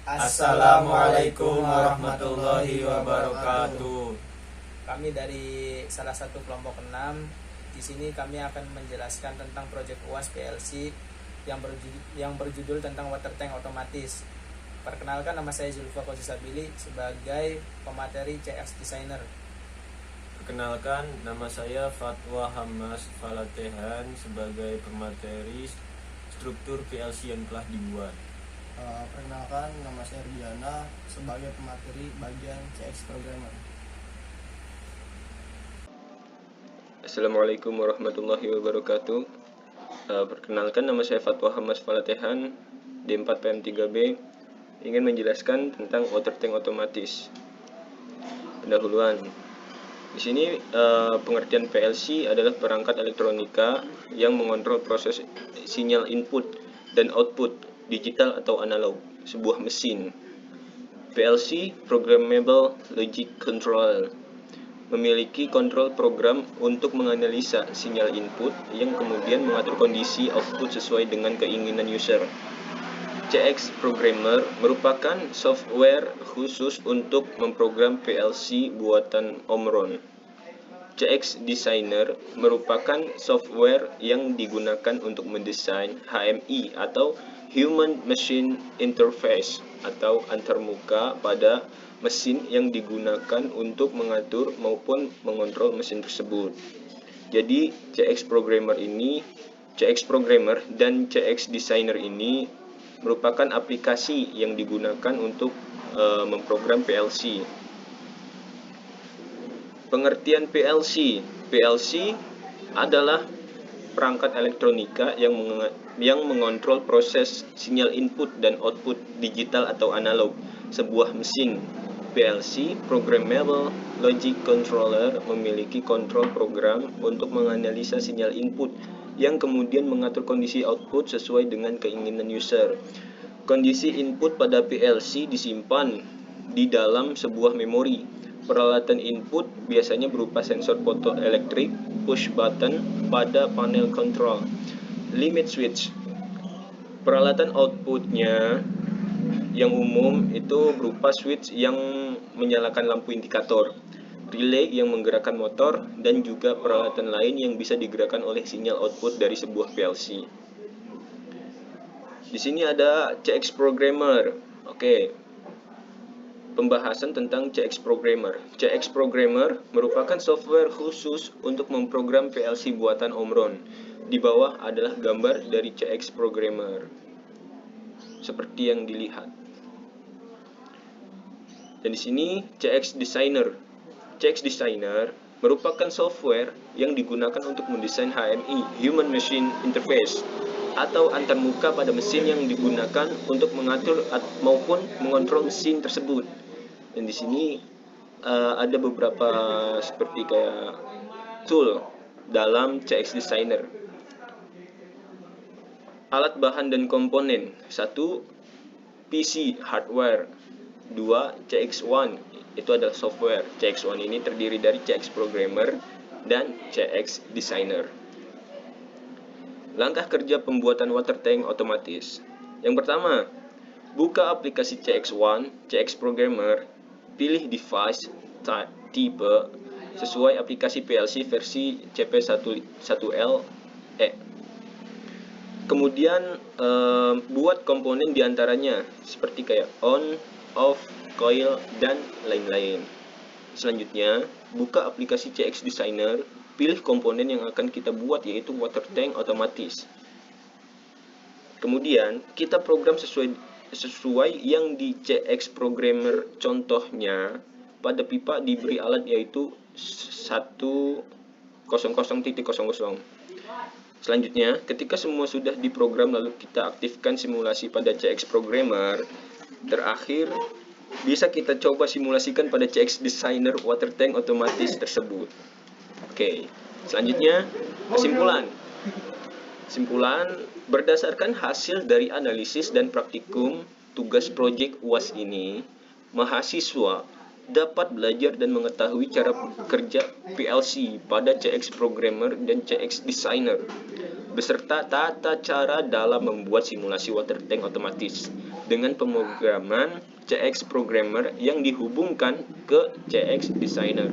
Assalamualaikum warahmatullahi wabarakatuh. Kami dari salah satu kelompok 6. Di sini kami akan menjelaskan tentang proyek UAS PLC yang berjudul tentang water tank otomatis. Perkenalkan, nama saya Zulfa Kosisabili sebagai pemateri CX Designer. Perkenalkan, nama saya Fatwa Hamas Falatehan sebagai pemateri struktur PLC yang telah dibuat. Perkenalkan, nama saya Rudiana sebagai pemateri bagian CX Programmer. Assalamualaikum warahmatullahi wabarakatuh. Perkenalkan, nama saya Fatwa Hamas Falatehan, D4PM3B, ingin menjelaskan tentang water tank otomatis. Pendahuluan. Di sini pengertian PLC adalah perangkat elektronika yang mengontrol proses sinyal input dan output digital atau analog sebuah mesin. PLC Programmable Logic Controller memiliki kontrol program untuk menganalisa sinyal input yang kemudian mengatur kondisi output sesuai dengan keinginan user. CX Programmer merupakan software khusus untuk memprogram PLC buatan Omron. CX Designer merupakan software yang digunakan untuk mendesain HMI atau Human Machine Interface atau antarmuka pada mesin yang digunakan untuk mengatur maupun mengontrol mesin tersebut. Jadi CX Programmer dan CX Designer ini merupakan aplikasi yang digunakan untuk memprogram PLC. Pengertian PLC. PLC adalah perangkat elektronika yang mengontrol proses sinyal input dan output digital atau analog sebuah mesin. PLC Programmable Logic Controller memiliki kontrol program untuk menganalisa sinyal input yang kemudian mengatur kondisi output sesuai dengan keinginan user. Kondisi input pada PLC disimpan di dalam sebuah memori. Peralatan input biasanya berupa sensor fotoelektrik, push button pada panel control, limit switch. Peralatan outputnya yang umum itu berupa switch yang menyalakan lampu indikator, relay yang menggerakkan motor, dan juga peralatan lain yang bisa digerakkan oleh sinyal output dari sebuah PLC. Di sini ada CX Programmer. Oke. Pembahasan tentang CX Programmer. CX Programmer merupakan software khusus untuk memprogram PLC buatan Omron. Di bawah adalah gambar dari CX Programmer, seperti yang dilihat. Dan di sini CX Designer. CX Designer merupakan software yang digunakan untuk mendesain HMI, Human Machine Interface, atau antarmuka pada mesin yang digunakan untuk mengatur maupun mengontrol mesin tersebut. Dan di sini ada beberapa seperti kayak tool dalam CX Designer. Alat bahan dan komponen. 1. PC hardware. 2. CX1. Itu adalah software. CX1 ini terdiri dari CX Programmer dan CX Designer. Langkah kerja pembuatan water tank otomatis. Yang pertama, buka aplikasi CX1, CX Programmer, pilih device tipe sesuai aplikasi PLC versi CP11LE. Kemudian buat komponen diantaranya seperti kayak on, off, coil, dan lain-lain. Selanjutnya, buka aplikasi CX Designer, pilih komponen yang akan kita buat yaitu water tank otomatis. Kemudian, kita program sesuai yang di CX Programmer. Contohnya, pada pipa diberi alat yaitu 100.00. Selanjutnya, ketika semua sudah diprogram lalu kita aktifkan simulasi pada CX Programmer. Terakhir, bisa kita coba simulasikan pada CX Designer water tank otomatis tersebut. Oke, selanjutnya kesimpulan. Berdasarkan hasil dari analisis dan praktikum tugas proyek UAS ini, mahasiswa dapat belajar dan mengetahui cara kerja PLC pada CX Programmer dan CX Designer, beserta tata cara dalam membuat simulasi water tank otomatis. dengan pemrograman CX Programmer yang dihubungkan ke CX Designer,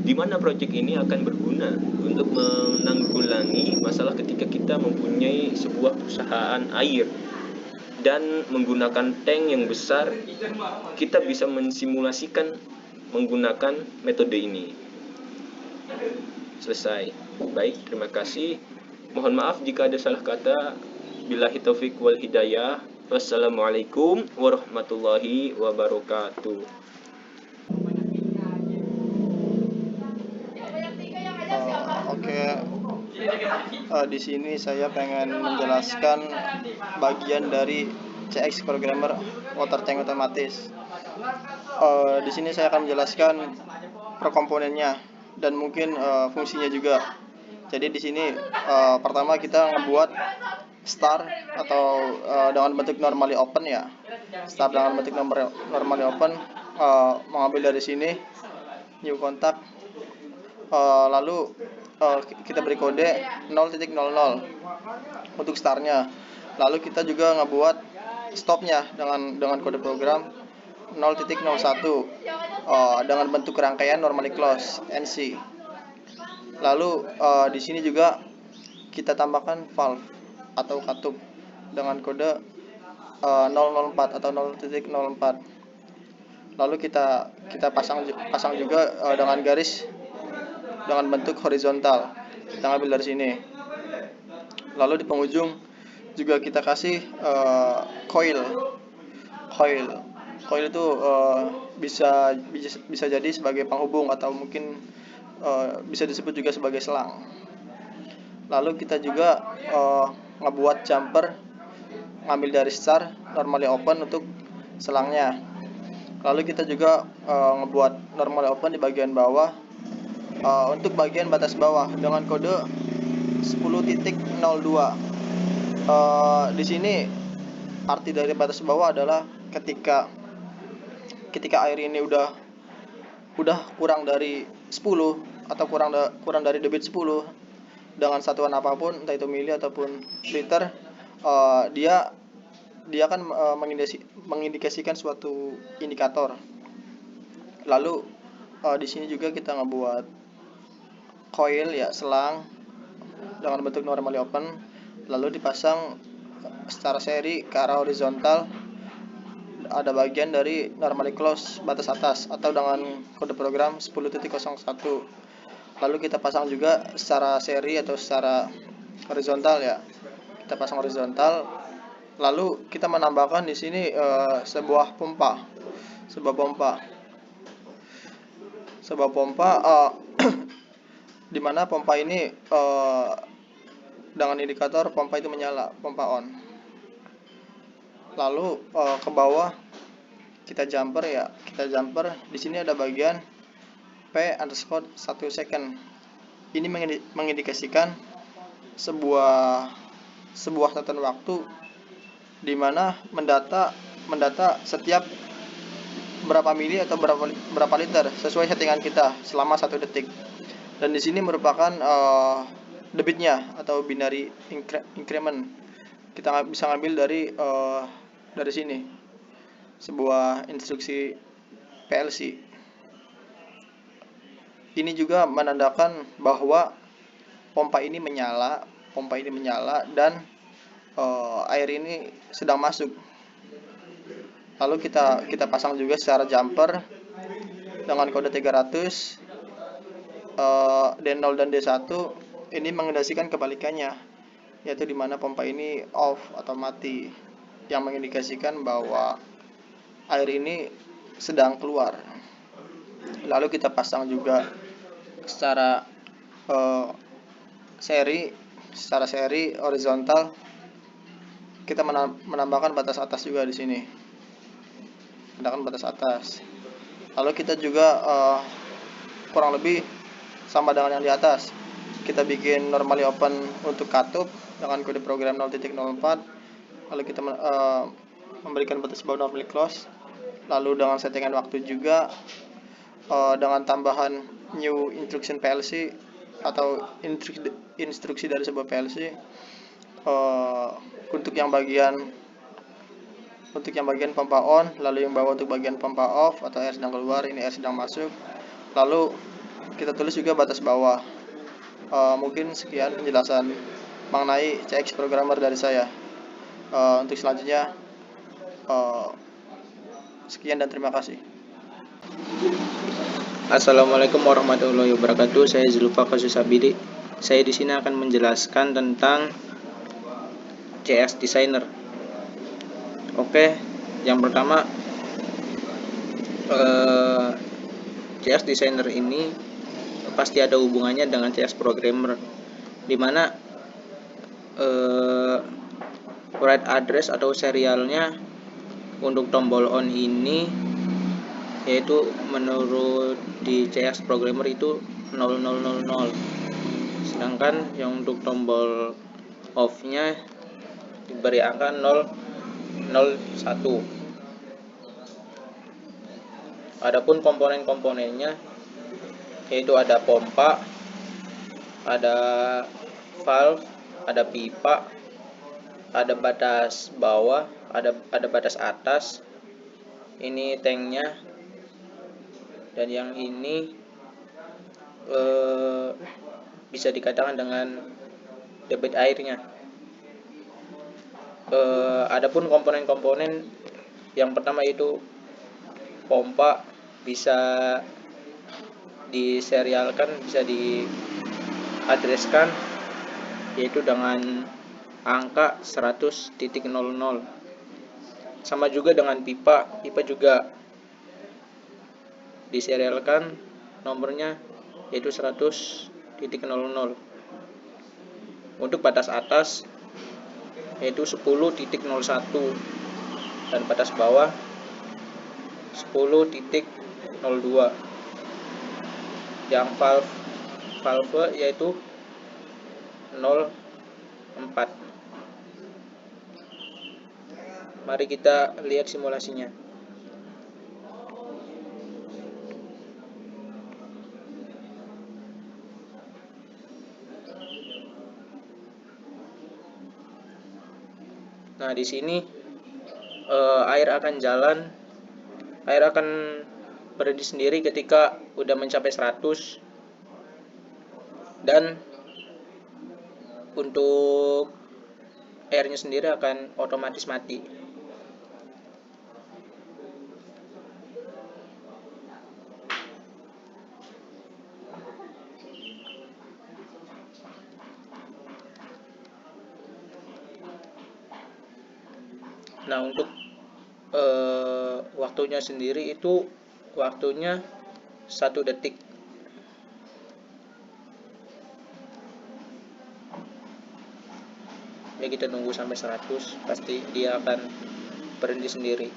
di mana proyek ini akan berguna untuk menanggulangi masalah ketika kita mempunyai sebuah perusahaan air dan menggunakan tank yang besar. Kita bisa mensimulasikan menggunakan metode ini. Selesai. Baik, terima kasih. Mohon maaf jika ada salah kata. Billahi taufik wal hidayah. Wassalamualaikum warahmatullahi wabarakatuh. Oke, di sini saya pengen menjelaskan bagian dari CX Programmer water tank otomatis. Di sini saya akan menjelaskan per komponennya dan mungkin fungsinya juga. Jadi di sini pertama kita ngebuat start atau dengan bentuk normally open ya. Start dengan bentuk normally open, mengambil dari sini new contact, lalu kita beri kode 0.00 untuk startnya. Lalu kita juga ngebuat stopnya dengan kode program 0.01 dengan bentuk rangkaian normally close NC. Lalu di sini juga kita tambahkan valve atau katup dengan kode 004 atau 0.04. Lalu kita pasang juga dengan garis dengan bentuk horizontal. Kita ngambil dari sini. Lalu di penghujung juga kita kasih coil. Coil itu bisa jadi sebagai penghubung atau mungkin bisa disebut juga sebagai selang. Lalu kita juga ngebuat jumper, ngambil dari start normally open untuk selangnya. Lalu kita juga ngebuat normally open di bagian bawah untuk bagian batas bawah dengan kode 10.02. Di sini arti dari batas bawah adalah ketika air ini udah kurang dari 10 atau kurang dari debit 10 dengan satuan apapun, entah itu mili ataupun liter, dia akan mengindikasikan suatu indikator. Lalu di sini juga kita ngebuat coil ya, selang dengan bentuk normally open, lalu dipasang secara seri ke arah horizontal. Ada bagian dari normally close batas atas atau dengan kode program 10.01. Lalu kita pasang juga secara seri atau secara horizontal ya. Kita pasang horizontal. Lalu kita menambahkan di sini sebuah pompa. Di mana pompa ini dengan indikator pompa itu menyala, pompa on. Lalu ke bawah kita jumper. Di sini ada bagian P_1 second. Ini mengindikasikan sebuah satuan waktu di mana mendata setiap berapa mili atau berapa liter sesuai settingan kita selama 1 detik. Dan di sini merupakan debitnya atau binary increment. Kita bisa ngambil dari sini sebuah instruksi PLC. Ini juga menandakan bahwa pompa ini menyala dan air ini sedang masuk. Lalu kita pasang juga secara jumper dengan kode 300 D0 dan D1. Ini mengindikasikan kebalikannya, yaitu di mana pompa ini off atau mati, yang mengindikasikan bahwa air ini sedang keluar. Lalu kita pasang juga secara seri horizontal. Kita menambahkan batas atas juga di sini. Lalu kita juga kurang lebih sama dengan yang di atas. Kita bikin normally open untuk katup dengan kode program 0.04. Lalu kita memberikan batas bawah normally close. Lalu dengan settingan waktu juga dengan tambahan new instruction PLC atau instruksi dari sebuah PLC untuk yang bagian untuk yang bagian pompa on, lalu yang bawah untuk bagian pompa off atau air sedang keluar, ini air sedang masuk. Lalu kita tulis juga batas bawah. Mungkin sekian penjelasan mengenai CX programmer dari saya. Untuk selanjutnya, sekian dan terima kasih. Assalamualaikum warahmatullahi wabarakatuh. Saya Zulfa Kasus Abidi. Saya di sini akan menjelaskan tentang CX Designer. Oke, yang pertama, CX Designer ini pasti ada hubungannya dengan CX Programmer, di mana write address atau serialnya untuk tombol on ini, yaitu menurut di CX Programmer itu 0000, sedangkan yang untuk tombol off nya diberi angka 001. Adapun komponen-komponennya yaitu ada pompa, ada valve, ada pipa, ada batas bawah, ada batas atas, ini tanknya, dan yang ini bisa dikatakan dengan debit airnya. Adapun komponen-komponen yang pertama itu pompa, bisa diserialkan, bisa diadreskan yaitu dengan angka 100.00. Sama juga dengan pipa juga diserialkan nomornya yaitu 100.00. Untuk batas atas yaitu 10.01 dan batas bawah 10.02. Yang valve yaitu 04. Mari kita lihat simulasinya. Nah, di sini air akan berhenti sendiri ketika udah mencapai 100, dan untuk airnya sendiri akan otomatis mati. Nah, untuk waktunya sendiri itu waktunya 1 detik. Ya, kita tunggu sampai 100, pasti dia akan berhenti sendiri.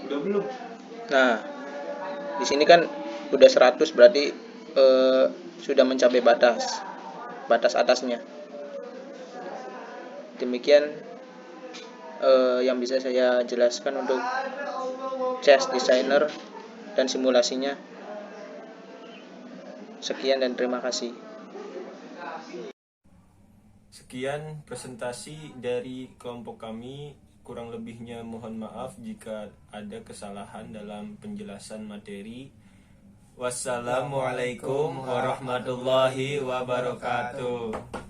Udah belum? Nah, di sini kan udah 100, berarti sudah mencapai batas atasnya. Demikian yang bisa saya jelaskan untuk CX Designer dan simulasinya. Sekian dan terima kasih. Sekian presentasi dari kelompok kami. Kurang lebihnya mohon maaf jika ada kesalahan dalam penjelasan materi. Wassalamualaikum warahmatullahi wabarakatuh.